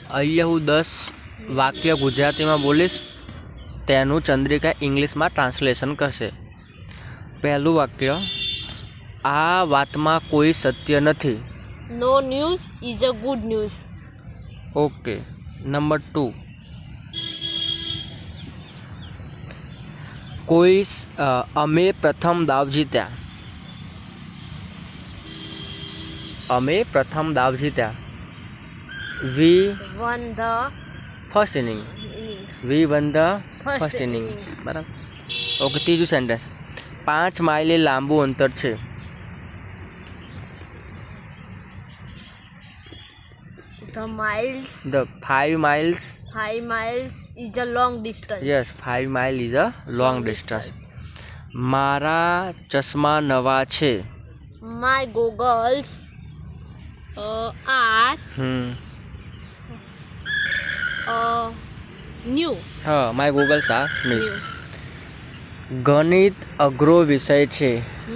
અહીંયા હું 10 વાક્ય ગુજરાતીમાં બોલીશ, તેનું ચંદ્રિકા ઇંગ્લિશમાં ટ્રાન્સલેશન કરશે. પહેલું વાક્ય, આ વાતમાં કોઈ સત્ય નથી. No news is a good news. Okay. Number 2, અમે પ્રથમ દાવ જીત્યા. અમે પ્રથમ દાવ જીત્યા. We Won the first inning. inning. We won the First first inning. inning. બરાબર. ઓકે. ત્રીજું સેન્ટેન્સ, 5 માઇલ એ લાંબુ અંતર છે. The miles. The 5 miles. 5 miles is a long distance. Yes, 5 mile is a long distance. મારા ચશ્મા નવા છે. My goggles are new. હા, my goggles are new. New. ગણિત અઘરો વિષય છે.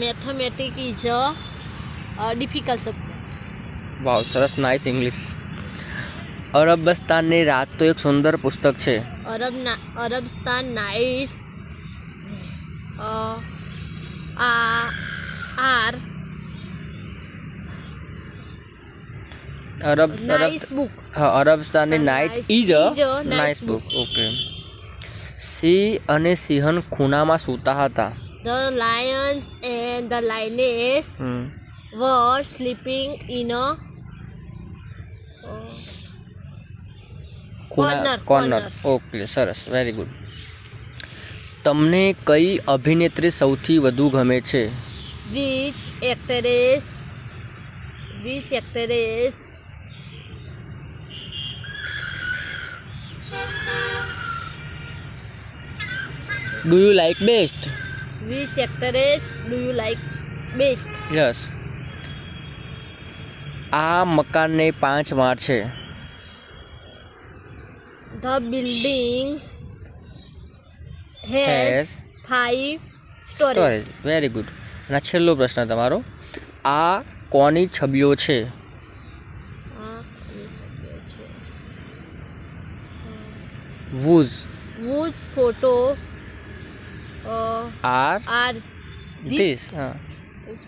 Mathematics is a difficult subject. વાવ, સરસ, નાઇસ ઇંગ્લિશ. અરબસ્તાનની રાત તો એક સુંદર પુસ્તક છે. Arabstan nice are nice book. હા, અરબસ્તાનની night is a is a nice nice book. book. Okay. સિંહ અને સિંહણ ખૂણામાં સૂતા હતા. The lions and the lioness were sleeping in a corner. Okay, સરસ, વેરી ગુડ. તમને કઈ અભિનેત્રી સૌથી વધુ ગમે છે? Which actress do you like best? which actress do you like best? Yes. આ મકાનને 5 માળ છે. The buildings has Has 5 stories. Very good. અને આ છેલ્લો પ્રશ્ન તમારો, આ કોની છબીઓ છે? Whose photo are are these. હા. this?